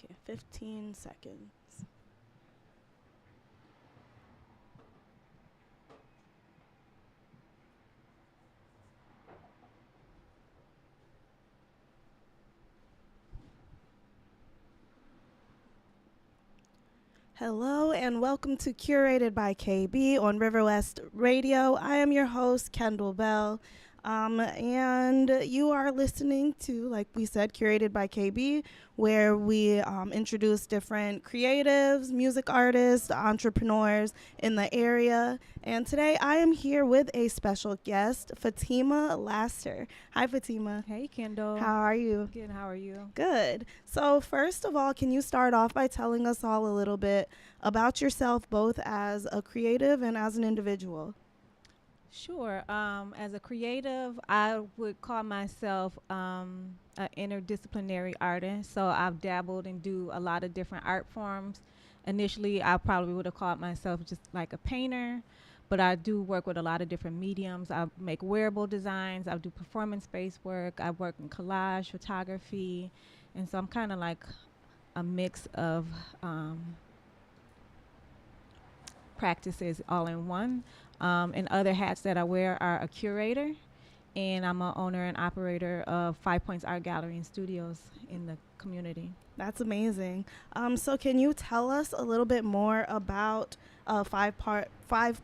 Okay, 15 seconds. Hello and welcome to Curated by KB on River West Radio. I am your host, Kendall Bell. And you are listening to, like we said, Curated by KB, where we introduce different creatives, music artists, entrepreneurs in the area. And today I am here with a special guest, Fatima Laster. Hi, Fatima. Hey, Kendall. How are you? Good. How are you? Good. So, first of all, can you start off by telling us all a little bit about yourself, both as a creative and as an individual? Sure. As a creative, I would call myself an interdisciplinary artist. So I've dabbled and do a lot of different art forms. Initially, I probably would have called myself just like a painter, but I do work with a lot of different mediums. I make wearable designs. I do performance-based work. I work in collage, photography, and so I'm kind of like a mix of practices all in one. And other hats that I wear are a curator, and I'm a owner and operator of 5 Points Art Gallery and Studios in the community. That's amazing. So, can you tell us a little bit more about 5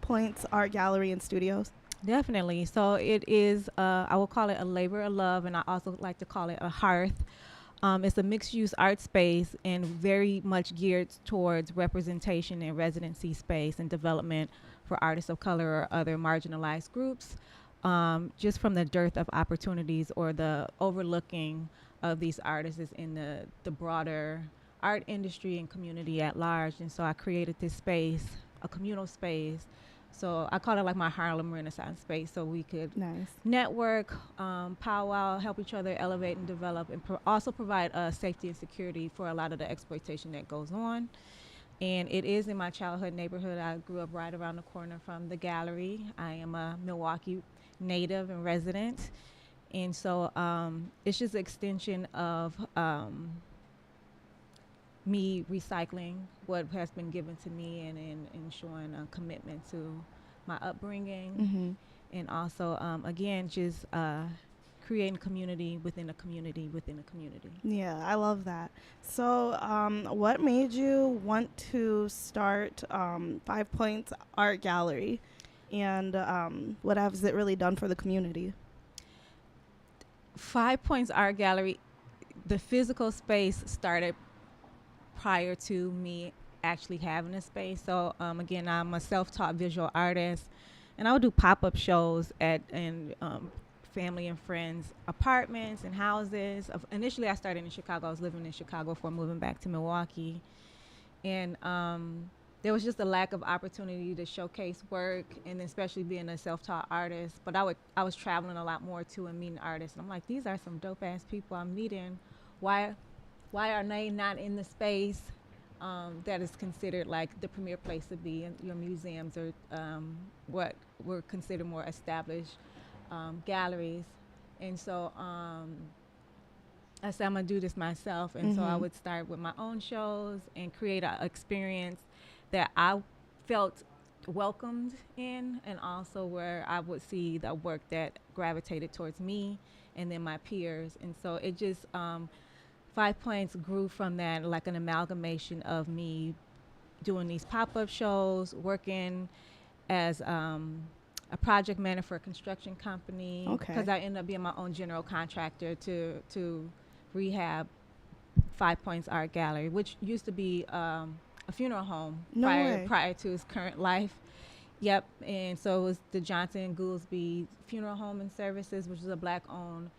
Points Art Gallery and Studios? Definitely. So it is, I will call it a labor of love, and I also like to call it a hearth. It's a mixed-use art space and very much geared towards representation and residency space and development for artists of color or other marginalized groups, just from the dearth of opportunities or the overlooking of these artists is in the broader art industry and community at large. And so I created this space, a communal space. So I call it like my Harlem Renaissance space, so we could Nice. network, powwow, help each other elevate and develop, and also provide safety and security for a lot of the exploitation that goes on. And it is in my childhood neighborhood. I grew up right around the corner from the gallery. I am a Milwaukee native and resident. And so it's just an extension of me recycling what has been given to me and showing a commitment to my upbringing. And also, again, just creating community within a community within a community. Yeah, I love that. So, what made you want to start 5 Points Art Gallery, and what has it really done for the community? 5 Points Art Gallery, the physical space started prior to me actually having a space. So again, I'm a self-taught visual artist, and I would do pop-up shows at family and friends apartments and houses. Initially, I started in Chicago. I was living in Chicago before moving back to Milwaukee, and there was just a lack of opportunity to showcase work, and especially being a self-taught artist. But I was traveling a lot more too and meeting artists, and I'm like, these are some dope-ass people I'm meeting. Why are they not in the space that is considered like the premier place to be in your museums or what were considered more established galleries? And so I said, I'm gonna do this myself. And so I would start with my own shows and create an experience that I felt welcomed in, and also where I would see the work that gravitated towards me and then my peers. And so it just 5 Points grew from that, like an amalgamation of me doing these pop-up shows, working as a project manager for a construction company. Okay. Because I ended up being my own general contractor to rehab 5 Points Art Gallery, which used to be a funeral home No way. prior to its current life. Yep. And so it was the Johnson Goolsby Funeral Home and Services, which is a black-owned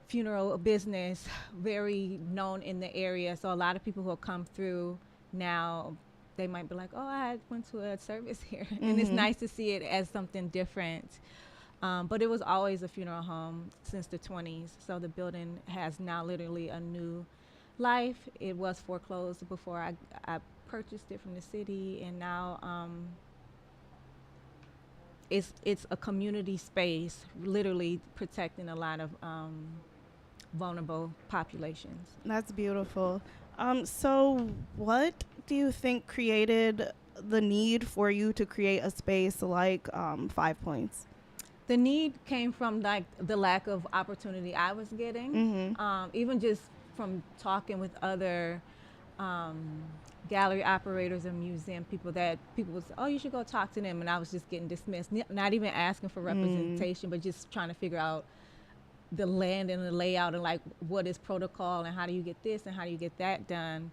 funeral business, very known in the area. So a lot of people who come through now, they might be like, oh, I went to a service here. And it's nice to see it as something different. But it was always a funeral home since the 20s. So the building has now literally a new life. It was foreclosed before I purchased it from the city. And now it's a community space, literally protecting a lot of vulnerable populations. That's beautiful. So what do you think created the need for you to create a space like 5 Points? The need came from like the lack of opportunity I was getting, even just from talking with other um, gallery operators and museum people, that people would say, oh, you should go talk to them, and I was just getting dismissed, not even asking for representation, but just trying to figure out the land and the layout and like what is protocol and how do you get this and how do you get that done.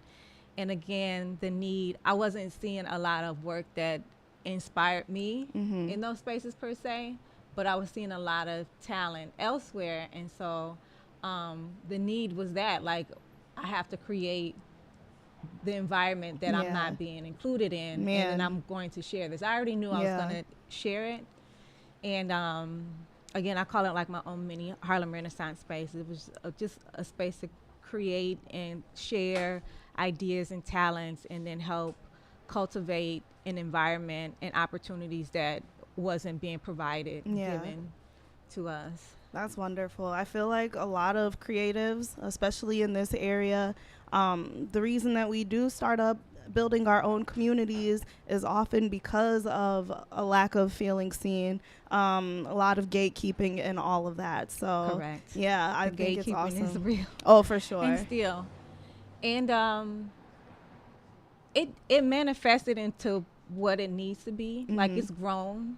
And again, the need, I wasn't seeing a lot of work that inspired me in those spaces per se, but I was seeing a lot of talent elsewhere. And so the need was that, like, I have to create the environment that I'm not being included in, and then I'm going to share this. I already knew I was going to share it. And again, I call it like my own mini Harlem Renaissance space. It was just a space to create and share ideas and talents, and then help cultivate an environment and opportunities that wasn't being provided, given to us. That's wonderful. I feel like a lot of creatives, especially in this area, the reason that we do start up building our own communities is often because of a lack of feeling seen, a lot of gatekeeping and all of that. So correct. Yeah, I think it's awesome. Is real. Oh, for sure. And still. And it manifested into what it needs to be. Like, it's grown,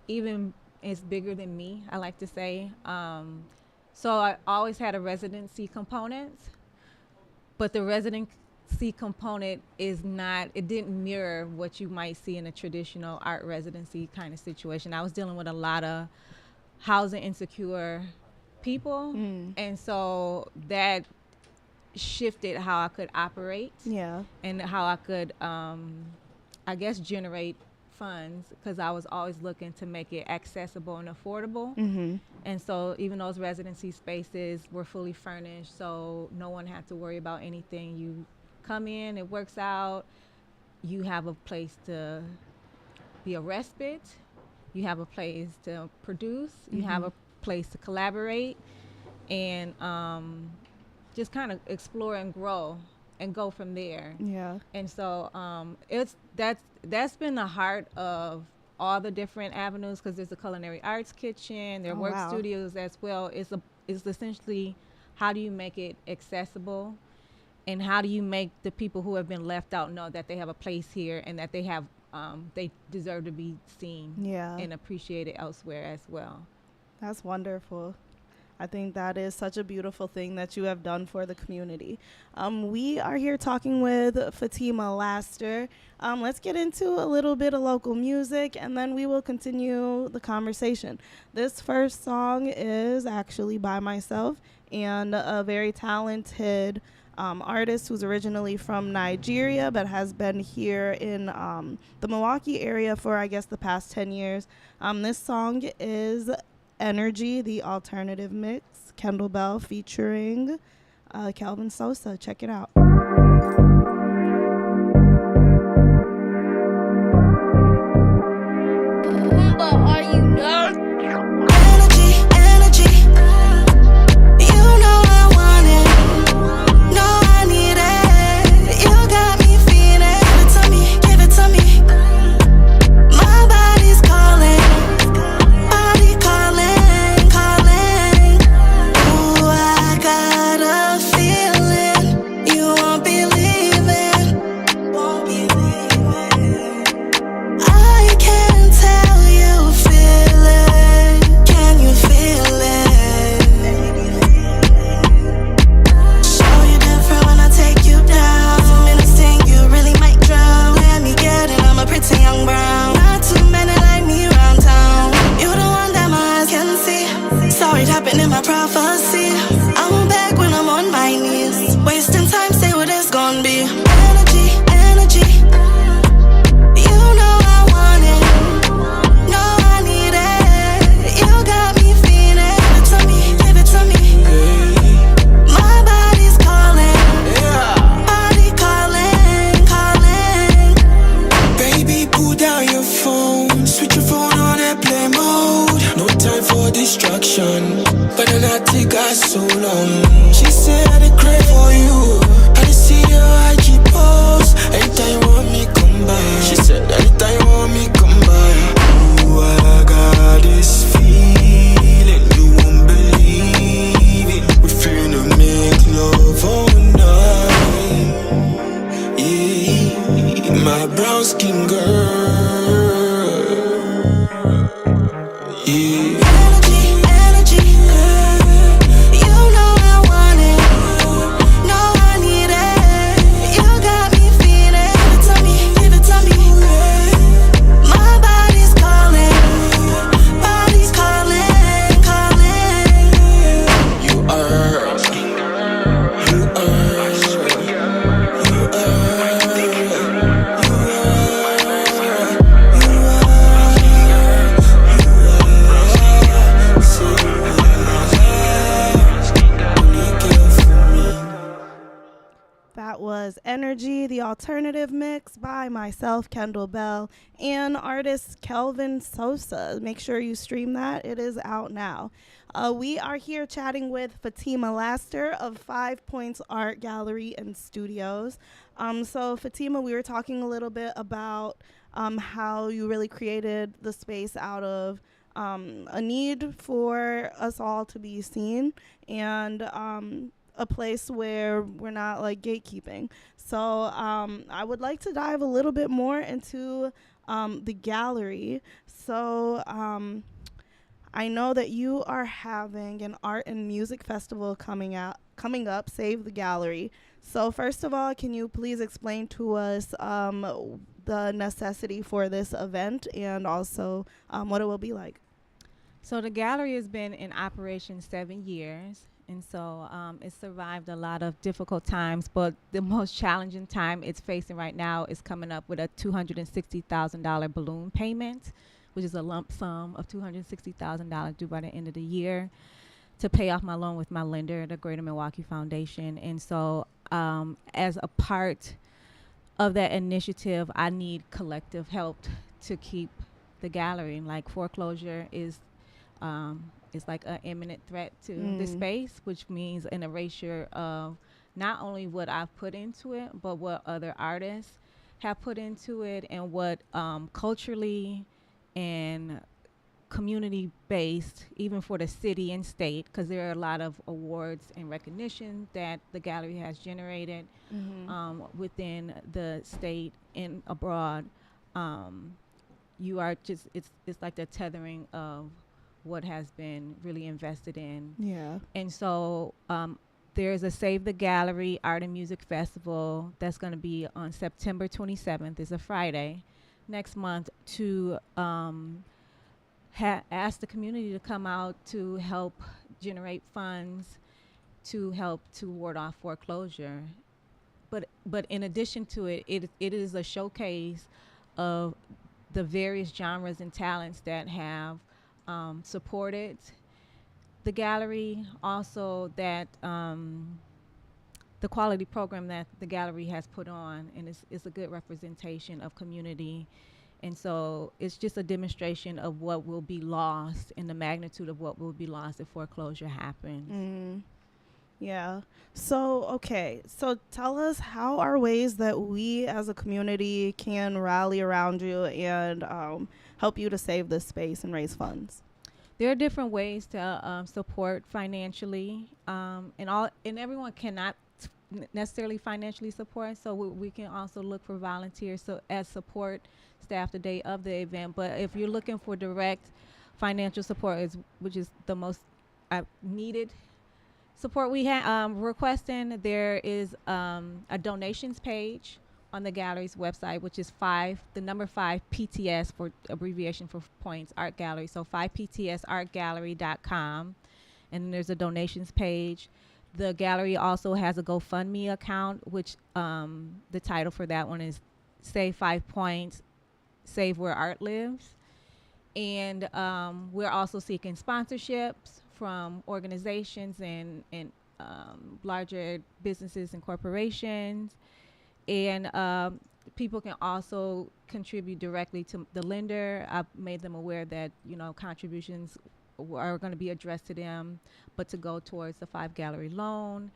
even it's bigger than me, I like to say. So I always had a residency component, but the residency component it didn't mirror what you might see in a traditional art residency kind of situation. I was dealing with a lot of housing insecure people, and so that shifted how I could operate, and how I could I guess generate funds, because I was always looking to make it accessible and affordable. And so even those residency spaces were fully furnished, so no one had to worry about anything. You come in, it works out, you have a place to be a respite, you have a place to produce, you have a place to collaborate, and just kind of explore and grow and go from there. And so that's been the heart of all the different avenues, because there's a culinary arts kitchen, there are work studios as well. It's essentially, how do you make it accessible, and how do you make the people who have been left out know that they have a place here, and that they have they deserve to be seen and appreciated elsewhere as well. That's wonderful. I think that is such a beautiful thing that you have done for the community. We are here talking with Fatima Laster. Let's get into a little bit of local music, and then we will continue the conversation. This first song is actually by myself and a very talented artist who's originally from Nigeria but has been here in the Milwaukee area for, I guess, the past 10 years. This song is Energy, the alternative mix, Kendall Bell featuring Calvin Sosa. Check it out. But are you not? Energy, you know I want it, no I need it, you got me feeling, give it to me, my body's calling, ooh, I got a feeling, you won't be That was Energy, the alternative mix by myself, Kendall Bell, and artist Kelvin Sosa. Make sure you stream that. It is out now. We are here chatting with Fatima Laster of 5 Points Art Gallery and Studios. So, Fatima, we were talking a little bit about how you really created the space out of a need for us all to be seen and a place where we're not like gatekeeping. So I would like to dive a little bit more into the gallery. So I know that you are having an art and music festival coming up, Save the Gallery. So first of all, can you please explain to us the necessity for this event and also what it will be like? So the gallery has been in operation 7 years, and so it's survived a lot of difficult times, but the most challenging time it's facing right now is coming up with a $260,000 balloon payment, which is a lump sum of $260,000 due by the end of the year to pay off my loan with my lender, the Greater Milwaukee Foundation. And so as a part of that initiative, I need collective help to keep the gallery. Like foreclosure is like an imminent threat to the space, which means an erasure of not only what I've put into it, but what other artists have put into it and what culturally and community based, even for the city and state, because there are a lot of awards and recognition that the gallery has generated within the state and abroad. You are just, it's like the tethering of what has been really invested in. Yeah. And so there's a Save the Gallery Art and Music Festival that's going to be on September 27th. It's a Friday next month to ask the community to come out to help generate funds to help to ward off foreclosure. But in addition to it, it is a showcase of the various genres and talents that have supported the gallery. Also that the quality program that the gallery has put on, and it's a good representation of community. And so it's just a demonstration of what will be lost and the magnitude of what will be lost if foreclosure happens. Yeah. So, okay. So tell us, how are ways that we as a community can rally around you and help you to save this space and raise funds? There are different ways to support financially, and everyone cannot necessarily financially support. So we can also look for volunteers as support staff the day of the event. But if you're looking for direct financial support, which is the most needed support we have requesting, there is a donations page on the gallery's website, which is 5 PTS for abbreviation for Points Art Gallery. So 5ptsartgallery.com, and then there's a donations page. The gallery also has a GoFundMe account, which the title for that one is Save 5 Points, Save Where Art Lives. And we're also seeking sponsorships from organizations and larger businesses and corporations. And people can also contribute directly to the lender. I've made them aware that, contributions are going to be addressed to them, but to go towards the 5 Gallery loan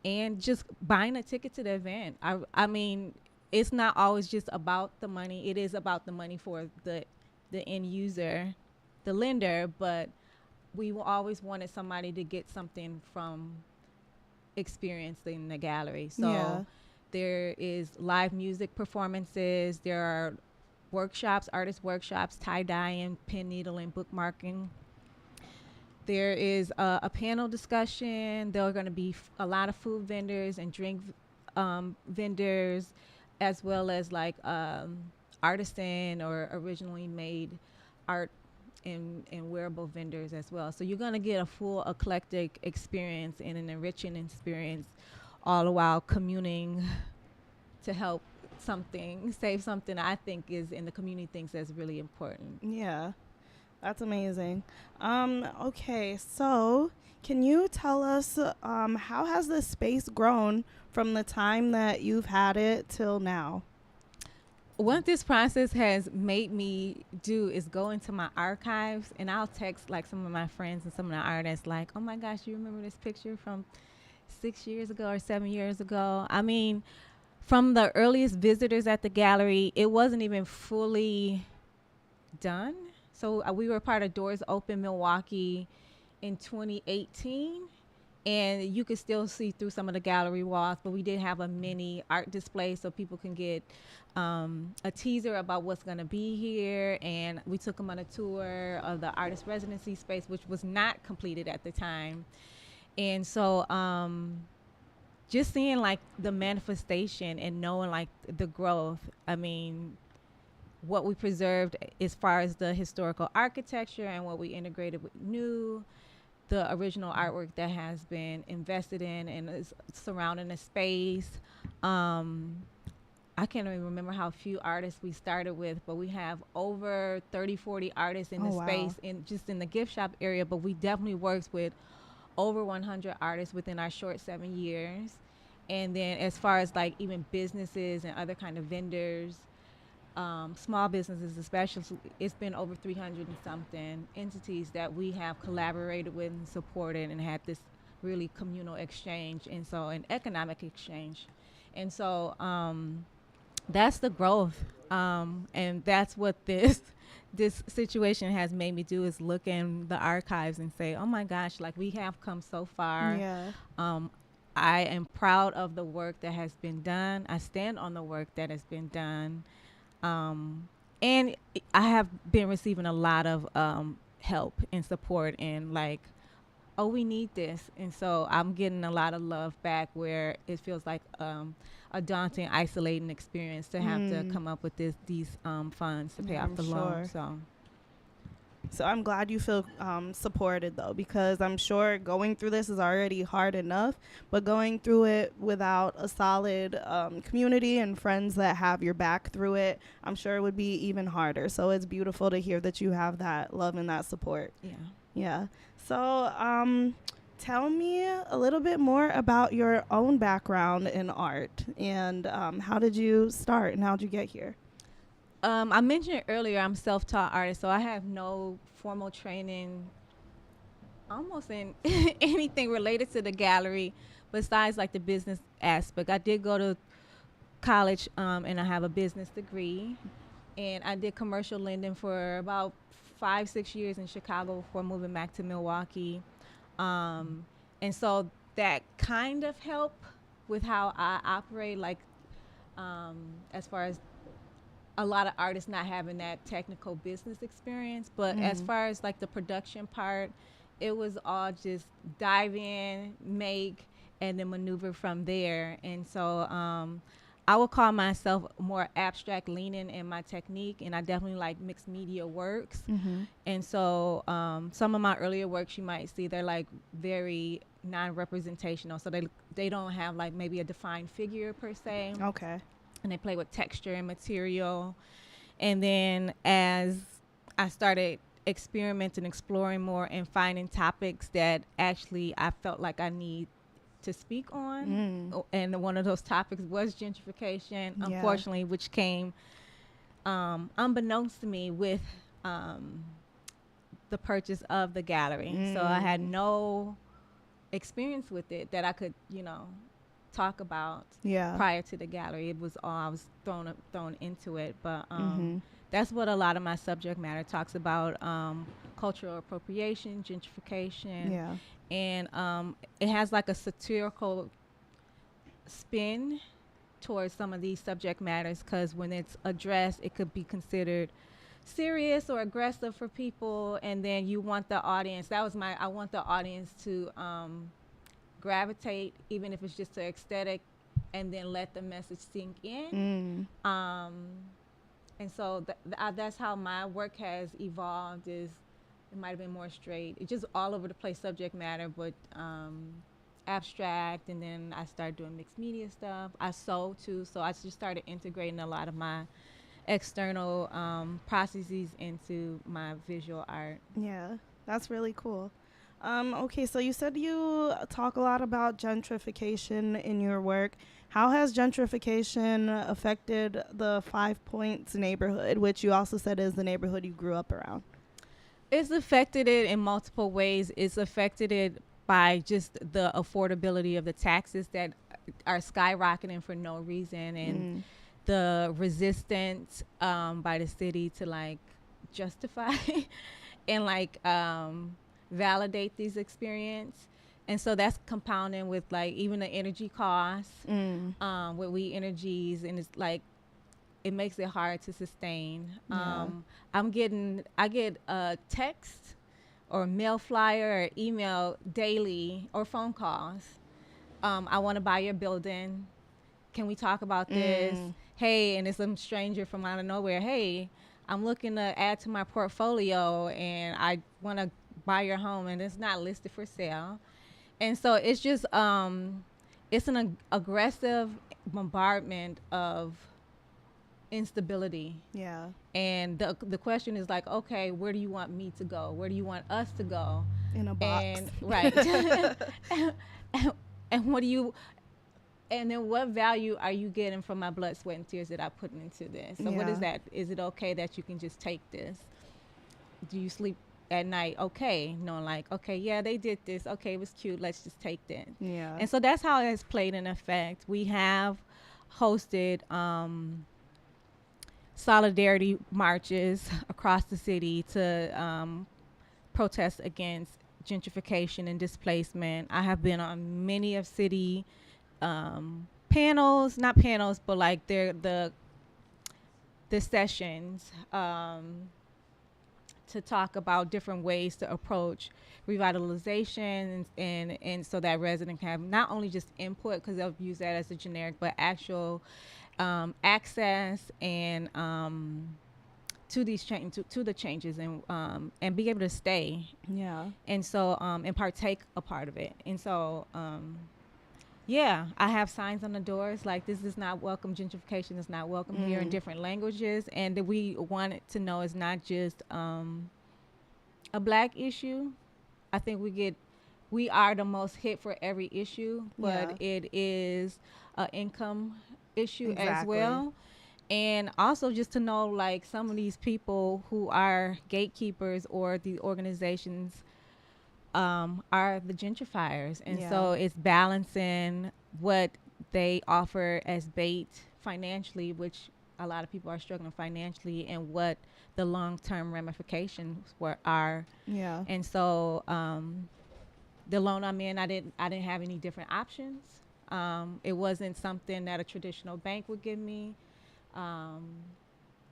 and just buying a ticket to the event. I mean, it's not always just about the money. It is about the money for the end user, the lender, but we always wanted somebody to get something from experiencing the gallery. So there is live music performances. There are workshops, artist workshops, tie-dyeing, pen needling, bookmarking. There is a panel discussion. There are going to be a lot of food vendors and drink vendors, as well as like artisan or originally made art and wearable vendors as well. So you're going to get a full eclectic experience and an enriching experience, all the while communing to help save something I think is, and the community thinks, that's really important. Yeah. That's amazing. Okay, so can you tell us how has this space grown from the time that you've had it till now? What this process has made me do is go into my archives, and I'll text like some of my friends and some of the artists like, oh my gosh, you remember this picture from 6 years ago or 7 years ago? I mean, from the earliest visitors at the gallery, it wasn't even fully done. So we were part of Doors Open Milwaukee in 2018, and you could still see through some of the gallery walls, but we did have a mini art display so people can get a teaser about what's going to be here. And we took them on a tour of the artist residency space, which was not completed at the time. And so just seeing like the manifestation and knowing like the growth, I mean, what we preserved as far as the historical architecture and what we integrated with new, the original artwork that has been invested in and is surrounding the space. I can't even remember how few artists we started with, but we have over 30, 40 artists in the space in just in the gift shop area, but we definitely worked with over 100 artists within our short 7 years. And then as far as like even businesses and other kind of vendors, small businesses especially, it's been over 300 and something entities that we have collaborated with and supported and had this really communal exchange, and so an economic exchange. And so that's the growth, and that's what this situation has made me do, is look in the archives and say, oh my gosh, like we have come so far. Yeah. I am proud of the work that has been done. I stand on the work that has been done. And I have been receiving a lot of help and support, and like, oh, we need this. And so I'm getting a lot of love back, where it feels like a daunting, isolating experience to have to come up with these funds to pay off the loan. So I'm glad you feel supported, though, because I'm sure going through this is already hard enough, but going through it without a solid community and friends that have your back through it, I'm sure it would be even harder. So it's beautiful to hear that you have that love and that support. Yeah. Yeah. So tell me a little bit more about your own background in art, and how did you start and how did you get here? I mentioned earlier I'm self-taught artist, so I have no formal training almost in anything related to the gallery besides like the business aspect. I did go to college, and I have a business degree, and I did commercial lending for about 5-6 years in Chicago before moving back to Milwaukee. And so that kind of helped with how I operate, like as far as a lot of artists not having that technical business experience. But as far as like the production part, it was all just dive in, make, and then maneuver from there. And so I would call myself more abstract leaning in my technique, and I definitely like mixed media works. And so some of my earlier works you might see, they're like very non-representational, so they don't have like maybe a defined figure per se. Okay. And they play with texture and material. And then as I started experimenting, exploring more, and finding topics that actually I felt like I need to speak on, and one of those topics was gentrification, unfortunately, which came unbeknownst to me with the purchase of the gallery. So I had no experience with it that I could, talk about prior to the gallery. It was all I was thrown into it. But that's what a lot of my subject matter talks about: cultural appropriation, gentrification, and it has like a satirical spin towards some of these subject matters, because when it's addressed, it could be considered serious or aggressive for people, and then you want the audience. I want the audience to gravitate, even if it's just to aesthetic, and then let the message sink in. And so that's how my work has evolved. Is it might have been more straight, it's just all over the place subject matter, but abstract. And then I started doing mixed media stuff. I sew too, so I just started integrating a lot of my external processes into my visual art. Yeah, that's really cool. Okay, so you said you talk a lot about gentrification in your work. How has gentrification affected the Five Points neighborhood, which you also said is the neighborhood you grew up around? It's affected it in multiple ways. It's affected it by just the affordability of the taxes that are skyrocketing for no reason, and the resistance by the city to like justify and like validate these experience. And so that's compounding with like even the energy costs with we energies, and it's like it makes it hard to sustain. I get a text or mail flyer or email daily or phone calls. I want to buy your building. Can we talk about this? Hey, and it's some stranger from out of nowhere. Hey, I'm looking to add to my portfolio and I want to buy your home, and it's not listed for sale. And so it's just it's an aggressive bombardment of instability. Yeah. And the question is like, okay, where do you want me to go? Where do you want us to go? In a box. And right. and what do you, and then what value are you getting from my blood, sweat, and tears that I put into this? So what is that? Is it okay that you can just take this? Do you sleep at night? Okay. No, like, okay, yeah, they did this. Okay, it was cute. Let's just take that. Yeah. And so that's how it has played an effect. We have hosted solidarity marches across the city to protest against gentrification and displacement. I have been on many of city panels, not panels, but like the sessions to talk about different ways to approach revitalization, and so that resident can have not only just input, because they'll use that as a generic, but actual access and to these to the changes, and be able to stay. Yeah. And so and partake a part of it. And so yeah, I have signs on the doors like, this is not welcome, gentrification is not welcome here, in different languages. And that we want it to know it's not just a black issue. I think we are the most hit for every issue, but it is an income issue as well. And also just to know, like, some of these people who are gatekeepers or the organizations are the gentrifiers. And so it's balancing what they offer as bait financially, which a lot of people are struggling financially, and what the long-term ramifications are. Yeah. And so the loan I'm in, I didn't have any different options. It wasn't something that a traditional bank would give me. And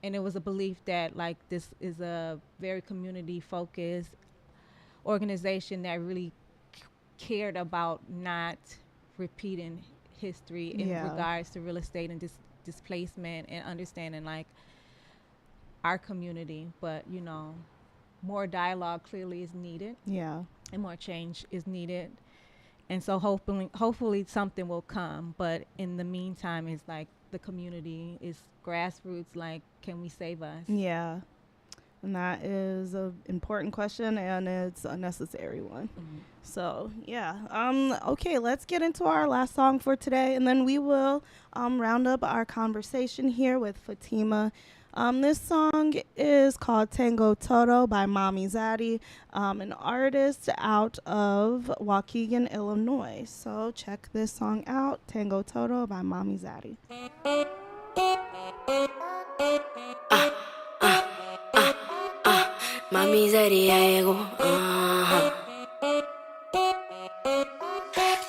it was a belief that, like, this is a very community-focused organization that really cared about not repeating history in regards to real estate and displacement, and understanding, like, our community. But, you know, more dialogue clearly is needed. Yeah. And more change is needed. And so hopefully something will come. But in the meantime, it's like the community is grassroots. Like, can we save us? Yeah. And that is an important question, and it's a necessary one. So, yeah. Okay, let's get into our last song for today, and then we will round up our conversation here with Fatima. This song is called Tango Todo by Mommy Zaddy, an artist out of Waukegan, Illinois. So check this song out, Tango Todo by Mommy Zaddy. Mami Zaddy ya llegó.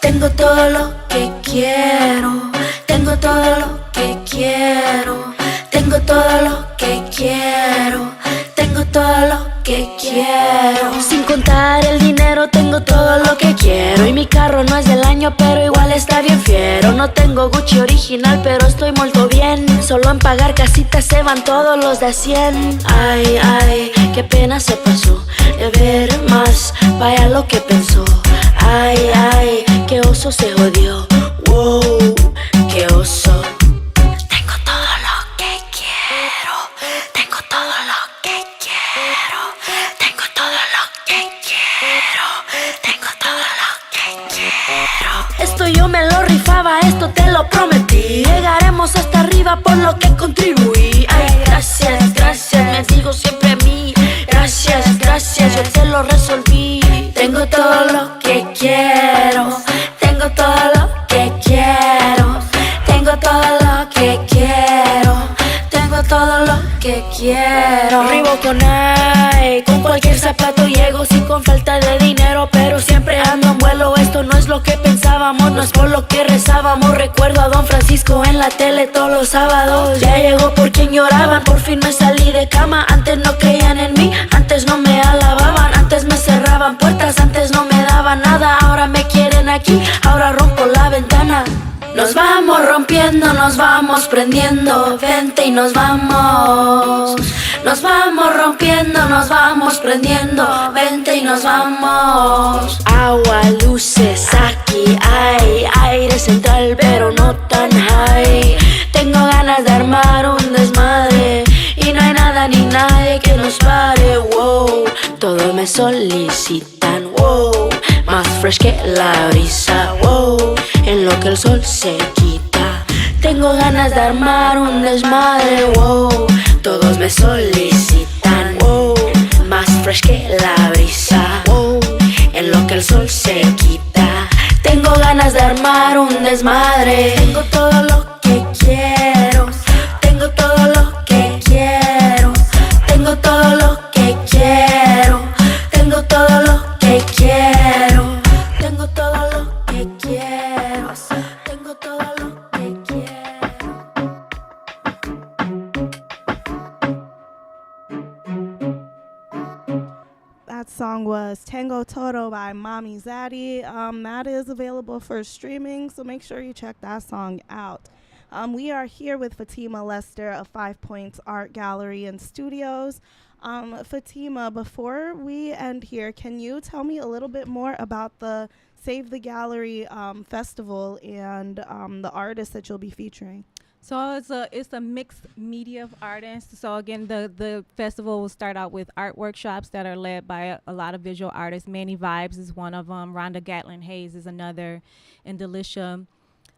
Tengo todo lo que quiero, tengo todo lo que quiero, tengo todo lo que quiero, tengo todo lo que quiero. Sin contar el dinero tengo todo lo que quiero. Y mi carro no es del año pero igual está bien fiero. No tengo Gucci original pero estoy molto bien. Solo en pagar casitas se van todos los de a 100. Ay, ay, qué pena se pasó de ver más, vaya lo que pensó. Ay, ay, qué oso se jodió. Wow, qué oso. Tengo todo lo que quiero. agradecida por lo que contribuí. Ay, gracias, gracias, me digo siempre a mí. Gracias, gracias, yo te lo resolví. Tengo todo lo que quiero, tengo todo lo que quiero, tengo todo lo que quiero, tengo todo lo que quiero. Arribo con ay, con cualquier zapato llego, sí con falta de dinero, pero siempre ando en vuelo. Esto no es lo que pensábamos, no es por lo que rezábamos. Recuerdo a Don Francisco en la tele todos los sábados. Ya llegó por quien lloraban, por fin me salí de cama. Antes no creían en mí, antes no me alababan, antes me cerraban puertas, antes no me daban nada. Ahora me quieren aquí, ahora rompo la ventana. Nos vamos rompiendo, nos vamos prendiendo, vente y nos vamos. Nos vamos rompiendo, nos vamos prendiendo, vente y nos vamos. Agua, luces, aquí hay aire central, pero no tan high. Tengo ganas de armar un desmadre y no hay nada ni nadie que nos pare. Wow, todos me solicitan, wow, más fresh que la brisa, wow, en lo que el sol se quita. Tengo ganas de armar un desmadre, wow, todos me solicitan, wow, más fresh que la brisa, wow, en lo que el sol se quita. Tengo ganas de armar un desmadre. Tengo todo lo que quiero, tengo todo lo que quiero, tengo todo lo que quiero, tengo todo lo que quiero, tengo todo lo que quiero, tengo todo lo que quiero. That song was Tango Todo by Mommy Zaddy. That is available for streaming, so make sure you check that song out. We are here with Fatima Lester of 5 Points Art Gallery and Studios. Fatima, before we end here, can you tell me a little bit more about the Save the Gallery festival and the artists that you'll be featuring? So it's a mixed media of artists. So again, the festival will start out with art workshops that are led by a lot of visual artists. Manny Vibes is one of them. Rhonda Gatlin Hayes is another, and Delisha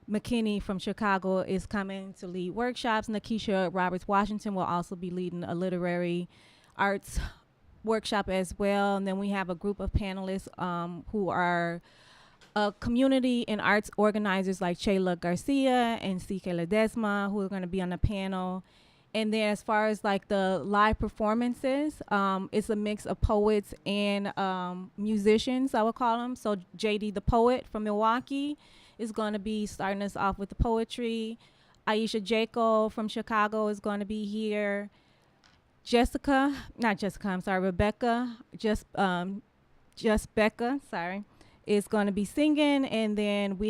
McKinney from Chicago is coming to lead workshops. Nakisha Roberts Washington will also be leading a literary arts workshop as well. And then we have a group of panelists who are community and arts organizers like Shayla Garcia and CK Ledesma, who are going to be on the panel. And then as far as like the live performances, it's a mix of poets and musicians, I would call them. So JD the Poet from Milwaukee is going to be starting us off with the poetry. Aisha Jaco from Chicago is going to be here. Rebecca, just Becca, sorry, is going to be singing. And then we